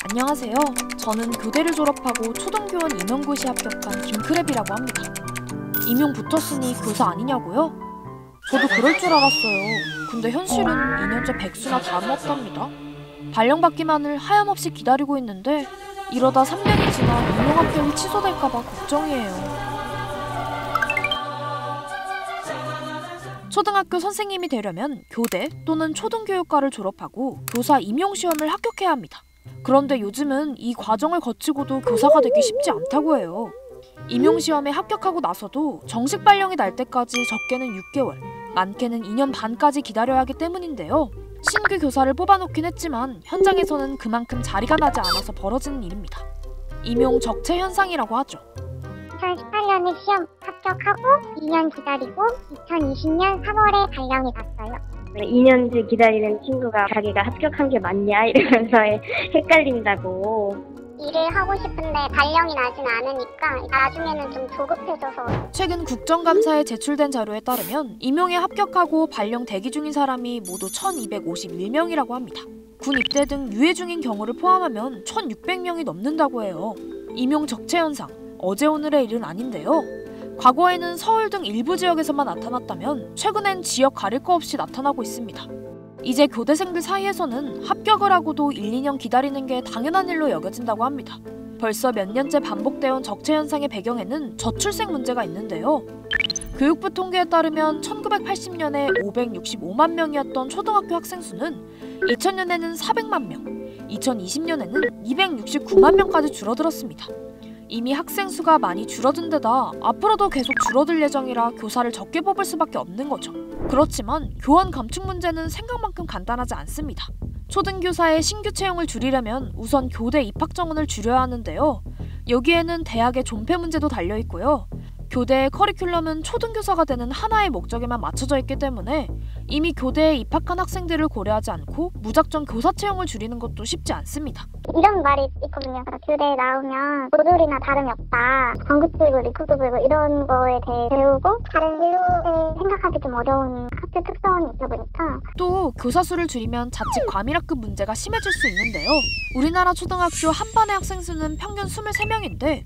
안녕하세요. 저는 교대를 졸업하고 초등교원 임용고시 합격한 김크랩이라고 합니다. 임용 붙었으니 교사 아니냐고요? 저도 그럴 줄 알았어요. 근데 현실은 2년째 백수나 다름없답니다. 발령받기만을 하염없이 기다리고 있는데 이러다 3년이 지나 임용 합격이 취소될까봐 걱정이에요. 초등학교 선생님이 되려면 교대 또는 초등교육과를 졸업하고 교사 임용시험을 합격해야 합니다. 그런데 요즘은 이 과정을 거치고도 교사가 되기 쉽지 않다고 해요. 임용시험에 합격하고 나서도 정식 발령이 날 때까지 적게는 6개월, 많게는 2년 반까지 기다려야 하기 때문인데요. 신규 교사를 뽑아놓긴 했지만 현장에서는 그만큼 자리가 나지 않아서 벌어지는 일입니다. 임용 적체 현상이라고 하죠. 2018년에 시험 합격하고 2년 기다리고 2020년 3월에 발령이 났어요. 2년째 기다리는 친구가 자기가 합격한 게 맞냐 이러면서 헷갈린다고. 일을 하고 싶은데 발령이 나진 않으니까 나중에는 좀 조급해져서. 최근 국정감사에 제출된 자료에 따르면 임용에 합격하고 발령 대기 중인 사람이 모두 1251명이라고 합니다. 군 입대 등 유예 중인 경우를 포함하면 1600명이 넘는다고 해요. 임용 적체 현상, 어제 오늘의 일은 아닌데요. 과거에는 서울 등 일부 지역에서만 나타났다면 최근엔 지역 가릴 거 없이 나타나고 있습니다. 이제 교대생들 사이에서는 합격을 하고도 1, 2년 기다리는 게 당연한 일로 여겨진다고 합니다. 벌써 몇 년째 반복되어온 적체 현상의 배경에는 저출생 문제가 있는데요. 교육부 통계에 따르면 1980년에 565만 명이었던 초등학교 학생 수는 2000년에는 400만 명, 2020년에는 269만 명까지 줄어들었습니다. 이미 학생 수가 많이 줄어든 데다 앞으로도 계속 줄어들 예정이라 교사를 적게 뽑을 수밖에 없는 거죠. 그렇지만 교원 감축 문제는 생각만큼 간단하지 않습니다. 초등교사의 신규 채용을 줄이려면 우선 교대 입학 정원을 줄여야 하는데요. 여기에는 대학의 존폐 문제도 달려있고요. 교대의 커리큘럼은 초등교사가 되는 하나의 목적에만 맞춰져 있기 때문에 이미 교대에 입학한 학생들을 고려하지 않고 무작정 교사 채용을 줄이는 것도 쉽지 않습니다. 이런 말이 있거든요. 교대에 나오면 모듈이나 다름이 없다. 전국 불고 리쿠드 불고 이런 거에 대해 배우고 다른 진로에 생각하기 좀 어려운 학교 특성이 있다 보니까. 또 교사 수를 줄이면 자칫 과밀학급 문제가 심해질 수 있는데요. 우리나라 초등학교 한 반의 학생 수는 평균 23명인데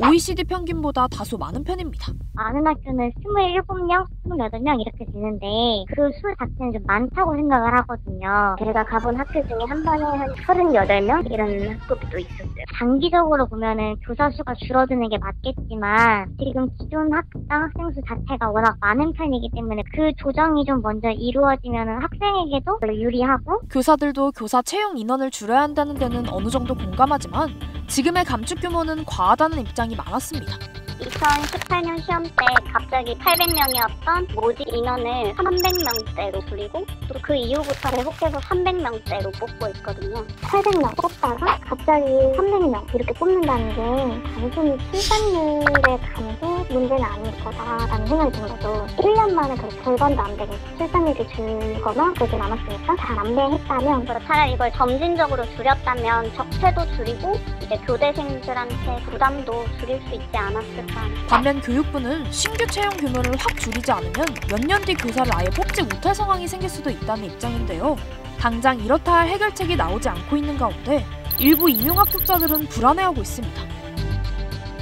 OECD 평균보다 다소 많은 편입니다. 많은 학교는 27명, 28명 이렇게 되는데 그 수 자체는 좀 많다고 생각을 하거든요. 제가 가본 학교 중에 한 반에 한 38명 이런 학급도 있었어요. 장기적으로 보면은 교사 수가 줄어드는 게 맞겠지만 지금 기존 학당 학생 수 자체가 워낙 많은 편이기 때문에 그 조정이 좀 먼저 이루어지면 학생에게도 유리하고. 교사들도 교사 채용 인원을 줄여야 한다는 데는 어느 정도 공감하지만 지금의 감축 규모는 과하다는 입장이 많았습니다. 2018년 시험 때 갑자기 800명이었던 모집 인원을 300명대로 줄이고 또 그 이후부터 계속해서 300명대로 뽑고 있거든요. 800명 뽑다가 갑자기 300명 이렇게 뽑는다는 게 단순히 출산율의 감소 문제는 아닐 거다라는 생각이 든 거죠. 1년 만에 그렇게 절반도 안 되게 출산율이 줄거나 그러진 않았으니까 잘 안배했다면 차라리 이걸 점진적으로 줄였다면 적체도 줄이고 이제 교대생들한테 부담도 줄일 수 있지 않았을까. 반면 교육부는 신규 채용 규모를 확 줄이지 않으면 몇 년 뒤 교사를 아예 뽑지 못할 상황이 생길 수도 있다는 입장인데요. 당장 이렇다 할 해결책이 나오지 않고 있는 가운데 일부 임용 합격자들은 불안해하고 있습니다.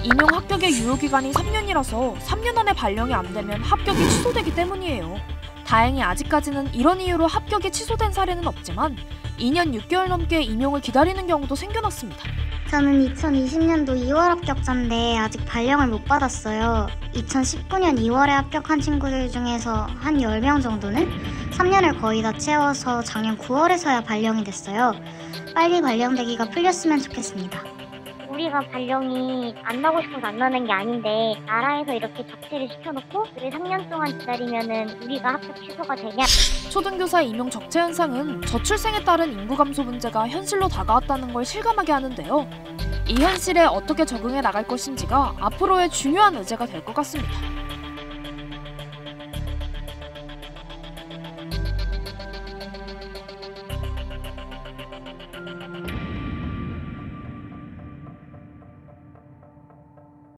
임용 합격의 유효기간이 3년이라서 3년 안에 발령이 안 되면 합격이 취소되기 때문이에요. 다행히 아직까지는 이런 이유로 합격이 취소된 사례는 없지만 2년 6개월 넘게 임용을 기다리는 경우도 생겨났습니다. 저는 2020년도 2월 합격자인데 아직 발령을 못 받았어요. 2019년 2월에 합격한 친구들 중에서 한 10명 정도는 3년을 거의 다 채워서 작년 9월에서야 발령이 됐어요. 빨리 발령되기가 풀렸으면 좋겠습니다. 우리가 발령이 안 나고 싶어서 안 나는 게 아닌데 나라에서 이렇게 적체를 시켜놓고 그래 3년 동안 기다리면은 우리가 합격 취소가 되냐? 초등교사 임용 적체 현상은 저출생에 따른 인구 감소 문제가 현실로 다가왔다는 걸 실감하게 하는데요. 이 현실에 어떻게 적응해 나갈 것인지가 앞으로의 중요한 의제가 될 것 같습니다.